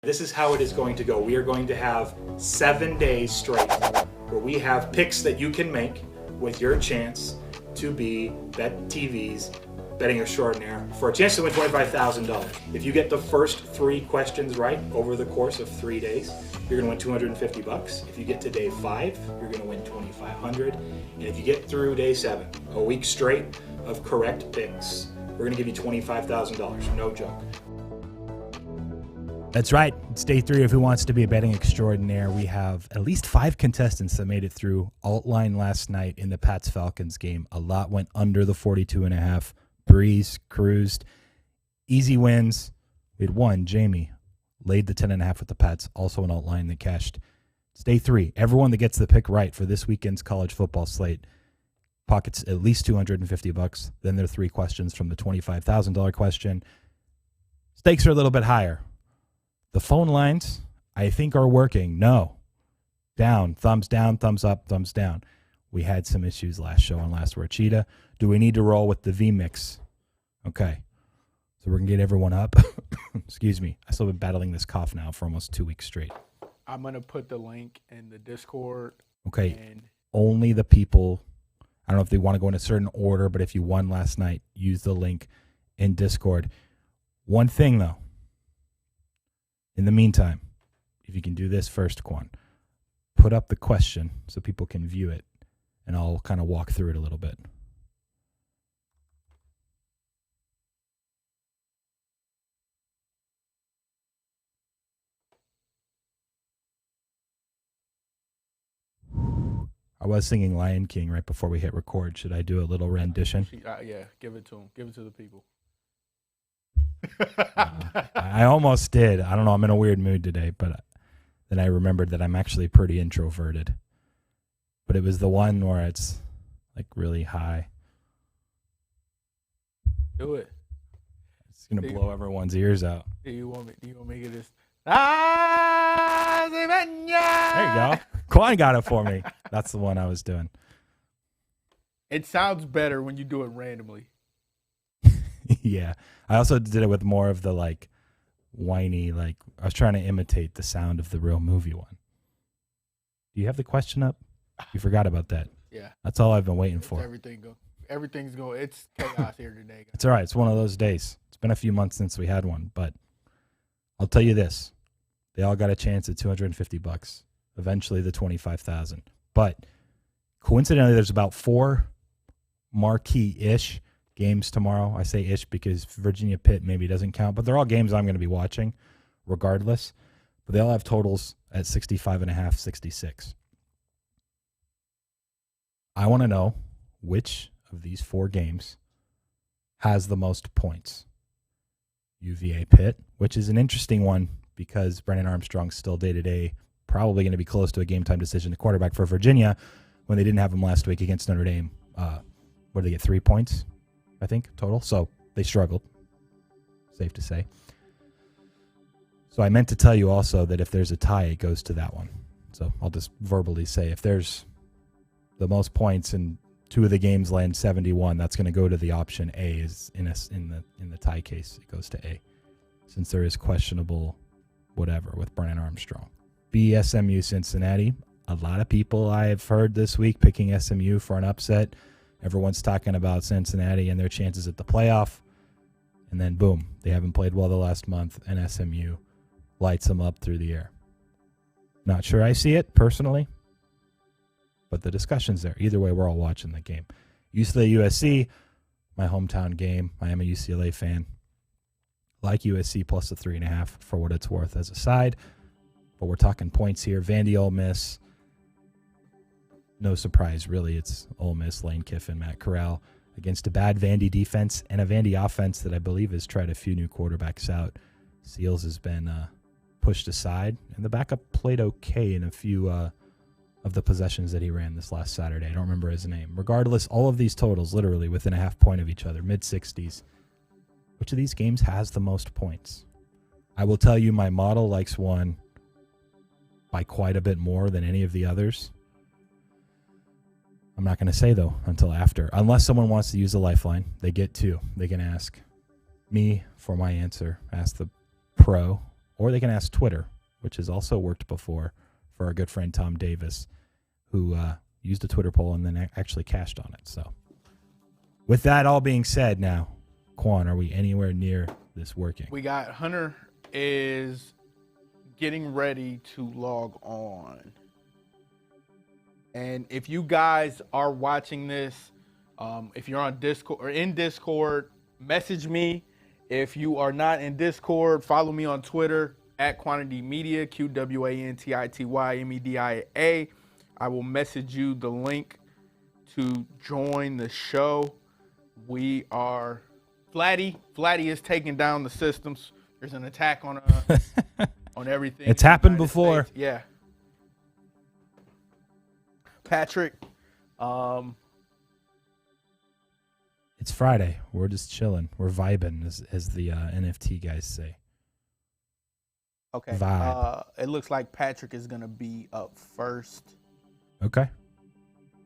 This is how it is going to go. We are going to have 7 days straight where we have picks that you can make with your chance to be BetTV's Betting Extraordinaire for a chance to win $25,000. If you get the first 3 questions right over the course of 3 days, you're going to win $250. If you get to day 5, you're going to win $2,500. And if you get through day 7, a week straight of correct picks, we're going to give you $25,000. No joke. That's right. It's day 3 of Who Wants to Be a Betting Extraordinaire. We have at least 5 contestants that made it through alt line last night in the Pats-Falcons game. A lot went under the 42.5. Breeze cruised. Easy wins. We had one, Jamie, laid the 10.5 with the Pats, also an alt line that cashed. It's day 3. Everyone that gets the pick right for this weekend's college football slate pockets at least $250. Then there are 3 questions from the $25,000 question. Stakes are a little bit higher. The phone lines, I think, are working. No. Down, thumbs up, thumbs down. We had some issues last show on Last Word Cheetah. Do we need to roll with the V-Mix? Okay. So we're going to get everyone up. Excuse me. I've still been battling this cough now for almost 2 weeks straight. I'm going to put the link in the Discord. Okay. Only the people, I don't know if they want to go in a certain order, but if you won last night, use the link in Discord. One thing, though. In the meantime, if you can do this first, Quan, put up the question so people can view it, and I'll kind of walk through it a little bit. I was singing Lion King right before we hit record. Should I do a little rendition? Yeah, give it to him. Give it to the people. I almost did. I don't know. I'm in a weird mood today, but then I remembered that I'm actually pretty introverted. But it was the one where it's like really high. Do it. It's gonna blow everyone's ears out. Do you want me to make it this? There you go. Quan got it for me. That's the one I was doing. It sounds better when you do it randomly. Yeah. I also did it with more of the like whiny, like I was trying to imitate the sound of the real movie one. Do you have the question up? You forgot about that. Yeah. That's all I've been waiting for. Everything's going. It's chaos here today, guys. It's all right. It's one of those days. It's been a few months since we had one, but I'll tell you this. They all got a chance at $250. Eventually the $25,000. But coincidentally, there's about 4 marquee-ish games tomorrow. I say ish because Virginia Pitt maybe doesn't count, but they're all games I'm going to be watching regardless. But they all have totals at 65.5, 66. I want to know which of these 4 games has the most points. UVA Pitt, which is an interesting one because Brennan Armstrong's still day-to-day, probably going to be close to a game-time decision, the quarterback for Virginia, when they didn't have him last week against Notre Dame. What did they get, 3 points? I think, total. So they struggled, safe to say. So I meant to tell you also that if there's a tie, it goes to that one. So I'll just verbally say if there's the most points and 2 of the games land 71, that's going to go to the option A. Is in the tie case, it goes to A, since there is questionable whatever with Brennan Armstrong. B, SMU Cincinnati. A lot of people I've heard this week picking SMU for an upset. Everyone's talking about Cincinnati and their chances at the playoff. And then, boom, they haven't played well the last month, and SMU lights them up through the air. Not sure I see it, personally, but the discussion's there. Either way, we're all watching the game. UCLA USC, my hometown game. I am a UCLA fan. Like USC plus the 3.5 for what it's worth as a side. But we're talking points here. Vandy, Ole Miss. No surprise, really. It's Ole Miss, Lane Kiffin, Matt Corral against a bad Vandy defense and a Vandy offense that I believe has tried a few new quarterbacks out. Seals has been pushed aside, and the backup played okay in a few of the possessions that he ran this last Saturday. I don't remember his name. Regardless, all of these totals literally within a half point of each other, mid-60s. Which of these games has the most points? I will tell you my model likes one by quite a bit more than any of the others. I'm not going to say, though, until after. Unless someone wants to use a lifeline, they get 2. They can ask me for my answer, ask the pro, or they can ask Twitter, which has also worked before for our good friend Tom Davis, who used a Twitter poll and then actually cashed on it. So with that all being said now, Quan, are we anywhere near this working? We got Hunter is getting ready to log on. And if you guys are watching this, if you're on Discord or in Discord, message me. If you are not in Discord, follow me on Twitter at Quantity Media, QUANTITYMEDIA. I will message you the link to join the show. We are Flatty is taking down the systems. There's an attack on on everything. It's happened before. States. Yeah. Patrick, it's Friday. We're just chilling. We're vibing, as the NFT guys say. okay. Vibe. It looks like Patrick is gonna be up first. Okay.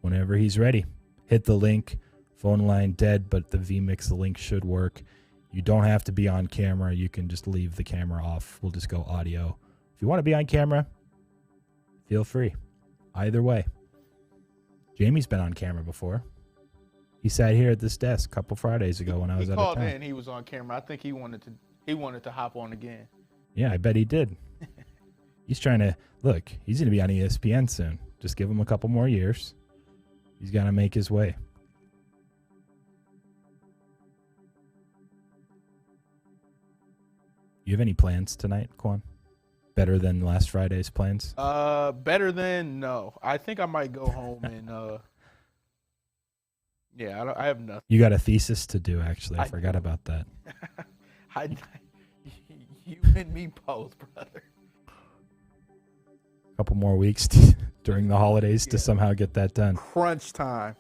Whenever he's ready. Hit the link. Phone line dead, but the vMix link should work. You don't have to be on camera. You can just leave the camera off. We'll just go audio. If you want to be on camera, feel free. Either way. Jamie's been on camera before. He sat here at this desk a couple Fridays ago when I was out of town. He called in. He was on camera. I think he wanted to hop on again. Yeah, I bet he did. He's trying to look. He's going to be on ESPN soon. Just give him a couple more years. He's got to make his way. You have any plans tonight, Quan? Better than last Friday's plans? Better than no. I think I might go home and yeah, I have nothing. You got a thesis to do, actually. I forgot about that. You and me both, brother. A couple more weeks during the holidays to somehow get that done. Crunch time.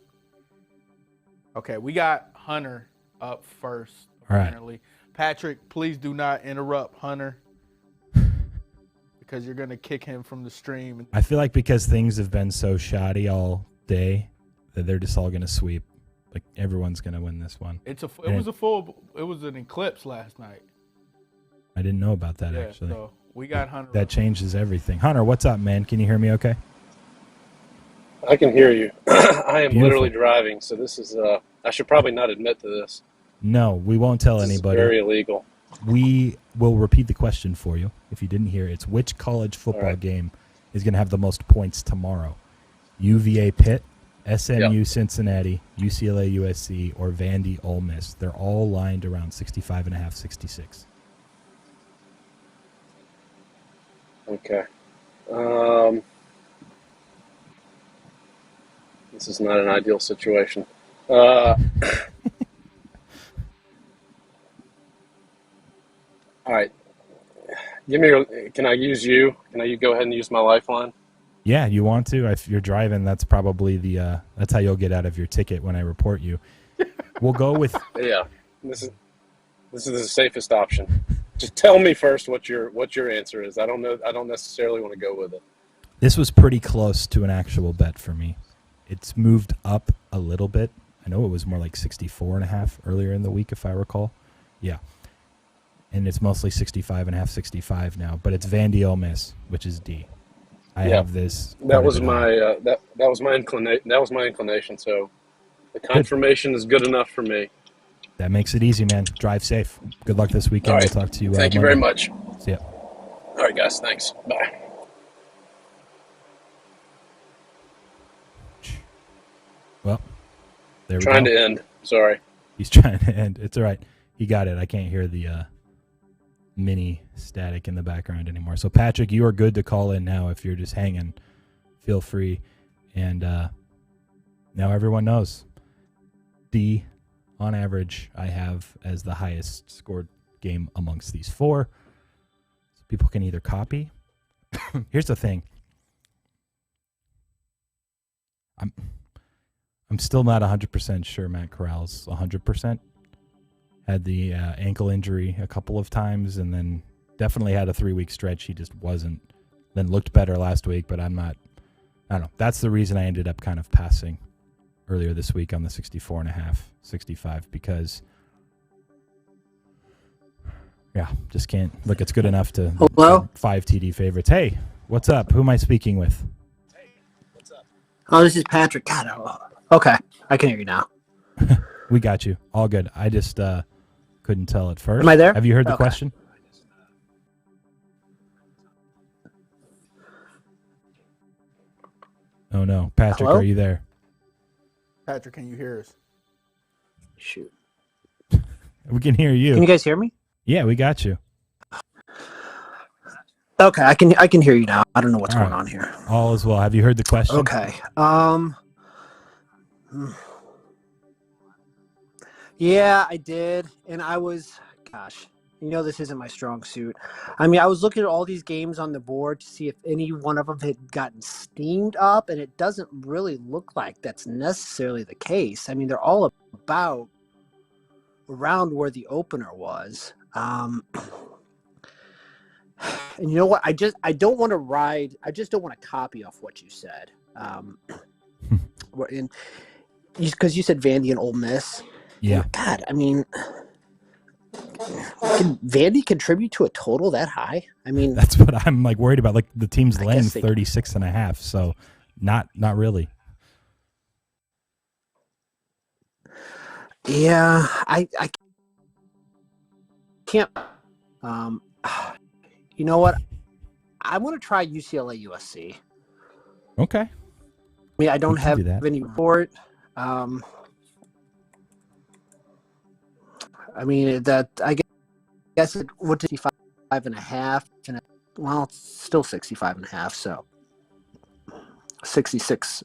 Okay, we got Hunter up first, All right. apparently. Patrick, please do not interrupt Hunter because you're going to kick him from the stream. I feel like because things have been so shoddy all day that they're just all going to sweep. Like, everyone's going to win this one. It was an eclipse last night. I didn't know about that, actually. So we got Hunter. That changes everything. Hunter, what's up, man? Can you hear me okay? I can hear you. I am Beautiful. literally driving, so this is, I should probably not admit to this. No, we won't tell This anybody. is very illegal. We will repeat the question for you if you didn't hear. It's which college football right. game is going to have the most points tomorrow? UVA Pitt, SMU Cincinnati, UCLA USC, or Vandy Ole Miss. They're all lined around 65.5, 66. Okay. This is not an ideal situation. All right. Can I use you? Can I go ahead and use my lifeline? Yeah, you want to? If you're driving, that's probably that's how you'll get out of your ticket when I report you. We'll go with Yeah. This is the safest option. Just tell me first what your answer is. I don't know. I don't necessarily want to go with it. this was pretty close to an actual bet for me. It's moved up a little bit. I know it was more like 64.5 earlier in the week, if I recall. Yeah. And it's mostly 65.5, 65 now, but it's Vandy Ole Miss, which is D. I have this. That was my that was my inclination. That was my inclination. So the confirmation is good enough for me. That makes it easy, man. Drive safe. Good luck this weekend. All right. We'll talk to you. Thank you Monday. very much. See ya. All right, guys. Thanks. Bye. Well, there we Trying go. to end. Sorry. He's trying to end. It's all right. He got it. I can't hear the mini static in the background anymore. So, Patrick, you are good to call in now. If you're just hanging, feel free. And now everyone knows. D, on average, I have as the highest scored game amongst these four. So people can either copy. Here's the thing. I'm still not 100% sure Matt Corral's 100%. Had the ankle injury a couple of times, and then definitely had a 3-week stretch. He just wasn't. Then looked better last week, but I'm not. I don't know. That's the reason I ended up kind of passing earlier this week on the 64.5, 65, because Yeah, just can't. Look, it's good enough to Hello? 5 TD favorites. Hey, what's up? Who am I speaking with? Oh, this is Patrick. God, okay. I can hear you now. We got you. All good. I just couldn't tell at first. Am I there? Have you heard the Okay. question? Oh, no. Patrick, Hello? are you there? Patrick, can you hear us? Shoot. We can hear you. Can you guys hear me? Yeah, we got you. Okay, I can hear you now. I don't know what's All going right. on here. All is well. Have you heard the question? Okay. Yeah, I did, and I was, gosh, this isn't my strong suit. I mean, I was looking at all these games on the board to see if any one of them had gotten steamed up, and it doesn't really look like that's necessarily the case. I mean, they're all about around where the opener was. And you know what? I just don't want to copy off what you said. Because you said Vandy and Ole Miss. Yeah. God, I mean, can Vandy contribute to a total that high? I mean, That's what I'm like worried about. Like the team's I laying guess they- 36.5, so not really. yeah, I can't. You know what? I'm going to try UCLA USC. Okay. I mean, I don't We can have do that. any report. I mean, that I guess it would 65.5, and well, it's still 65.5, so 66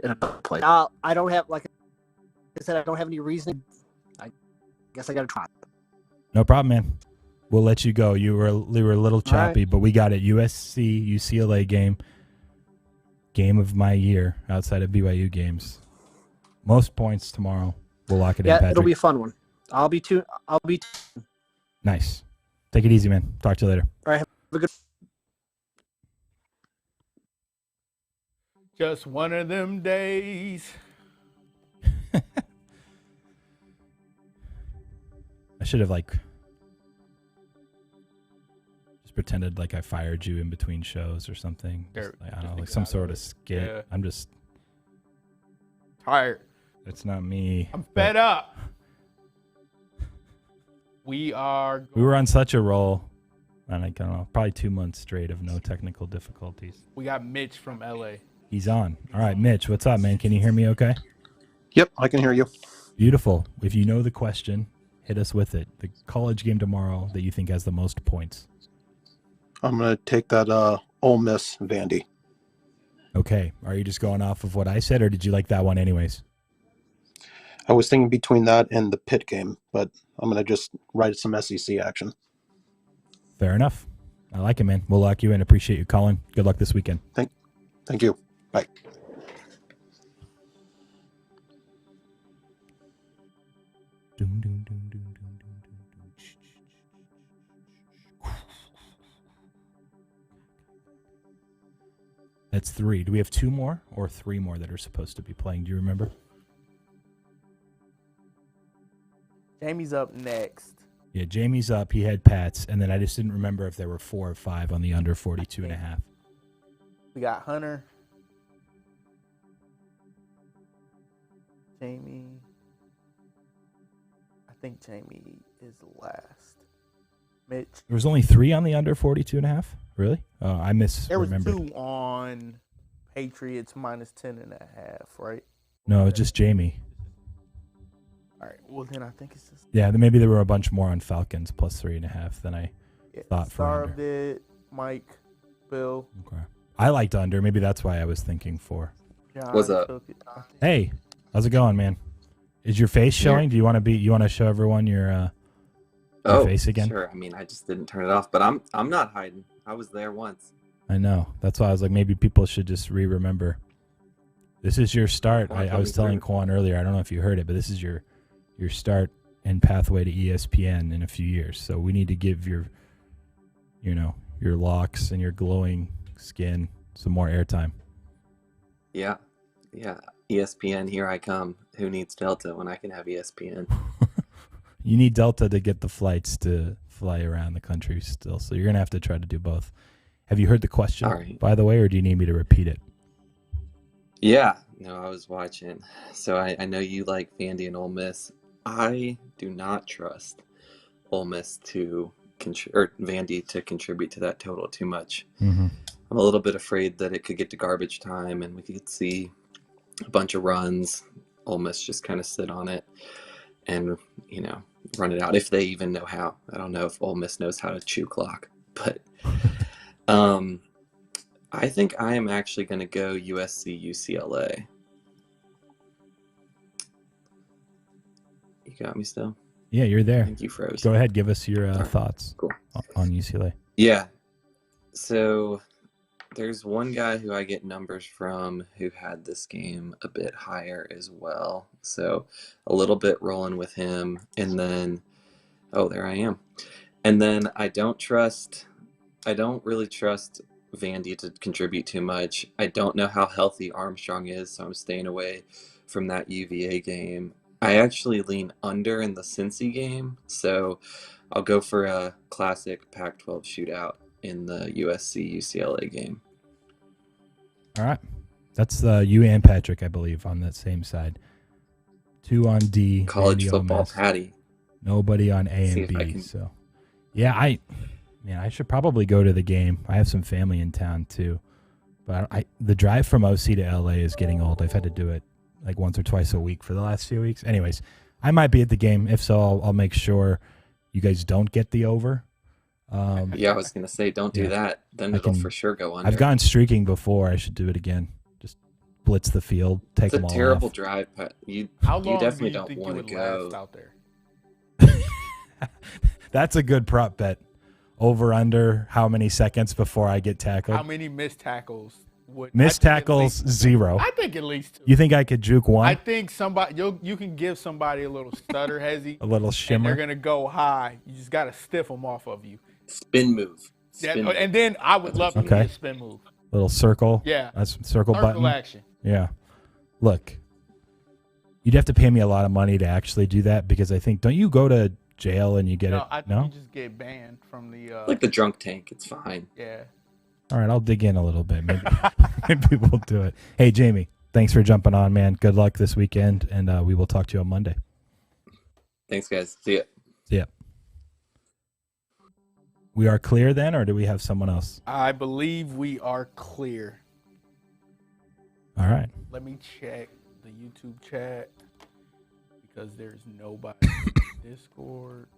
in a place. I don't have, like I said, I don't have any reason. I guess I got to try. No problem, man. We'll let you go. You were a little choppy, right. but we got it. USC UCLA game of my year outside of BYU games. Most points tomorrow. We'll lock it in, Patrick. It'll be a fun one. I'll be Nice. Take it easy, man. Talk to you later. All right, have a good. Just one of them days. I should have just pretended like I fired you in between shows or something. Just, I don't know, like some sort of skit. Yeah. I'm just Tired. it's not me. I'm fed up. We were on such a roll, and I don't know, probably 2 months straight of no technical difficulties. We got Mitch from LA. He's on. All right, Mitch, what's up, man? Can you hear me okay? Yep, I can hear you. Beautiful. If you know the question, hit us with it. The college game tomorrow that you think has the most points. I'm going to take that Ole Miss Vandy. Okay. Are you just going off of what I said, or did you like that one anyways? I was thinking between that and the Pitt game, but I'm going to just write some SEC action. Fair enough. I like it, man. We'll lock you in. Appreciate you calling. Good luck this weekend. Thank you. Bye. Doom, doom, doom, doom, doom, doom, doom, doom. Shh, shh, shh, shh. That's 3. Do we have 2 more or 3 more that are supposed to be playing? Do you remember? Jamie's up next. Yeah, Jamie's up. He had Pats, and then I just didn't remember if there were 4 or 5 on the under 42.5. We got Hunter. Jamie. I think Jamie is last. Mitch. There was only 3 on the under 42.5? Really? Oh, I There was misremembered. 2 on Patriots minus 10.5, right? No, just Jamie. All right. Well, then I think it's just Yeah, then maybe there were a bunch more on Falcons plus 3.5 than I thought for Star under. did, Mike, Bill. Okay. I liked under. Maybe that's why I was thinking 4. John What's up? took it. Hey, how's it going, man? Is your face showing? Do you want to show everyone your face again? Sure. I mean, I just didn't turn it off, but I'm not hiding. I was there once. I know. That's why I was like, maybe people should just remember. This is your start. Well, I was telling Quan earlier, I don't know if you heard it, but this is your start and pathway to ESPN in a few years. So we need to give your locks and your glowing skin some more airtime. Yeah. ESPN, here I come. Who needs Delta when I can have ESPN? You need Delta to get the flights to fly around the country still, so you're gonna have to try to do both. Have you heard the question, All right. by the way, or do you need me to repeat it? Yeah, no, I was watching. So I know you like Vandy and Ole Miss. I do not trust Ole Miss or Vandy to contribute to that total too much. Mm-hmm. I'm a little bit afraid that it could get to garbage time and we could see a bunch of runs. Ole Miss just kind of sit on it and, run it out if they even know how. I don't know if Ole Miss knows how to chew clock, but I think I am actually going to go USC UCLA. You got me still? Yeah, you're there. I think you froze. Go ahead, give us your All right, thoughts cool. on UCLA. Yeah. So there's one guy who I get numbers from who had this game a bit higher as well. So a little bit rolling with him. And then, there I am. And then I don't really trust Vandy to contribute too much. I don't know how healthy Armstrong is, so I'm staying away from that UVA game. I actually lean under in the Cincy game, so I'll go for a classic Pac-12 shootout in the USC-UCLA game. All right. That's you and Patrick, I believe, on that same side. 2 on D. College Vandy, football Ole Miss. patty. Nobody on A See and if I B. can- So, yeah, I should probably go to the game. I have some family in town too, but the drive from OC to LA is getting old. I've had to do it like once or twice a week for the last few weeks. Anyways, I might be at the game. If so, I'll make sure you guys don't get the over. Yeah, I was going to say, don't do that. Then it'll for sure go under. I've gone streaking before. I should do it again. Just blitz the field, take It's them a all terrible off. drive. You How long definitely do you don't think want you to would go. last out there? That's a good prop bet. Over under how many seconds before I get tackled? How many missed tackles would Missed tackles, 0. I think at least 2. You think I could juke one? I think somebody you can give somebody a little stutter hezzy. A little And shimmer. they're gonna go high. You just gotta stiff them off of you. Spin move. And then I would love to Okay. see a spin move. Little circle. Yeah. That's circle button. Circle action. Yeah. Look, you'd have to pay me a lot of money to actually do that because I think, don't you go to jail and you get No, it? I think No? you just get banned from the. Like the drunk tank. It's fine. Yeah. All right, I'll dig in a little bit. Maybe, maybe we'll do it. Hey, Jamie, thanks for jumping on, man. Good luck this weekend, and we will talk to you on Monday. Thanks, guys. See ya. See ya. We are clear then, or do we have someone else? I believe we are clear. All right. Let me check the YouTube chat because there's nobody in Discord.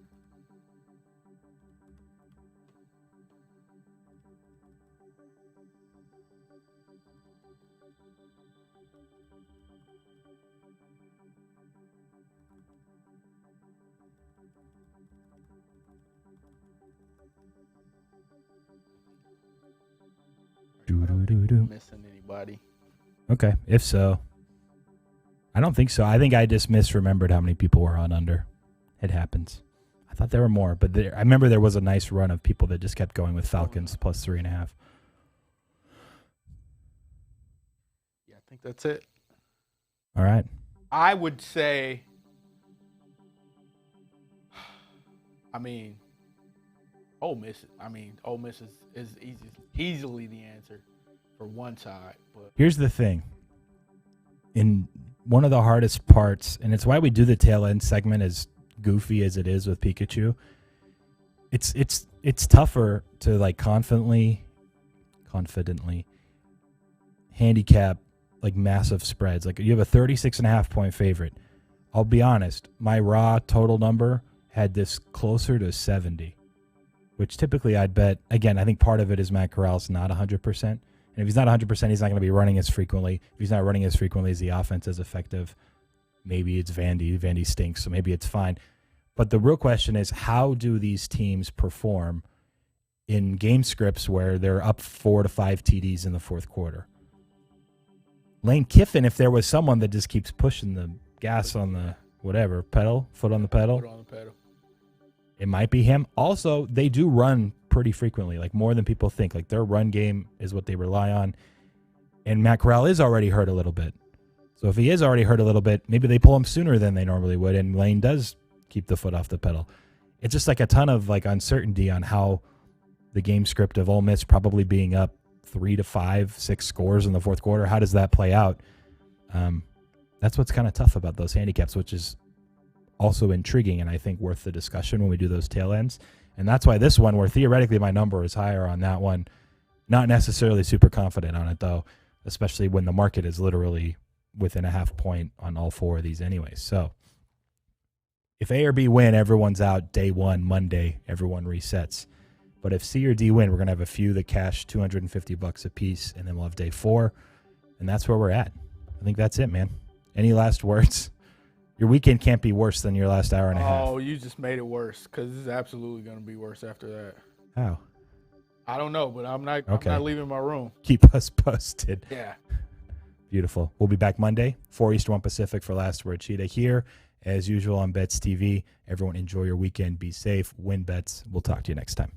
Missing anybody? Okay, if so. I don't think so. I think I just misremembered how many people were on under. It happens. I thought there were more, but I remember there was a nice run of people that just kept going with Falcons plus 3.5. Yeah, I think that's it. All right. I would say, Ole Miss. Ole Miss is easily the answer for one side. But Here's the thing. In one of the hardest parts, and it's why we do the tail end segment as goofy as it is with Pikachu, it's tougher to like confidently handicap like massive spreads. Like you have a 36.5 point favorite. I'll be honest, my raw total number had this closer to 70, which typically I'd bet. Again, I think part of it is Matt Corral's not 100%. And if he's not 100%, he's not going to be running as frequently. If he's not running as frequently, is the offense as effective? Maybe it's Vandy. Vandy stinks, so maybe it's fine. But the real question is, how do these teams perform in game scripts where they're up 4 to 5 TDs in the fourth quarter? Lane Kiffin, if there was someone that just keeps pushing the gas on the foot on the pedal, put on the pedal. it might be him. Also, they do run pretty frequently, like more than people think. Like their run game is what they rely on. And Matt Corral is already hurt a little bit. So if he is already hurt a little bit, maybe they pull him sooner than they normally would, and Lane does keep the foot off the pedal. it's just like a ton of like uncertainty on how the game script of Ole Miss probably being up 3 to 5, 6 scores in the fourth quarter. How does that play out? That's what's kind of tough about those handicaps, which is also intriguing and I think worth the discussion when we do those tail ends. And that's why this one, where theoretically my number is higher on that one, not necessarily super confident on it though, especially when the market is literally within a half point on all 4 of these anyways. So if A or B win, everyone's out day 1, Monday, everyone resets. But if C or D win, we're going to have a few that cash $250 a piece, and then we'll have day 4, and that's where we're at. I think that's it, man. Any last words? Your weekend can't be worse than your last hour and a half. Oh, you just made it worse because it's absolutely going to be worse after that. How? I don't know, but I'm not leaving my room. Keep us posted. Yeah. Beautiful. We'll be back Monday, 4 Eastern, 1 Pacific for Last Word Cheetah here, as usual on Bets TV. Everyone enjoy your weekend. Be safe. Win bets. We'll talk to you next time.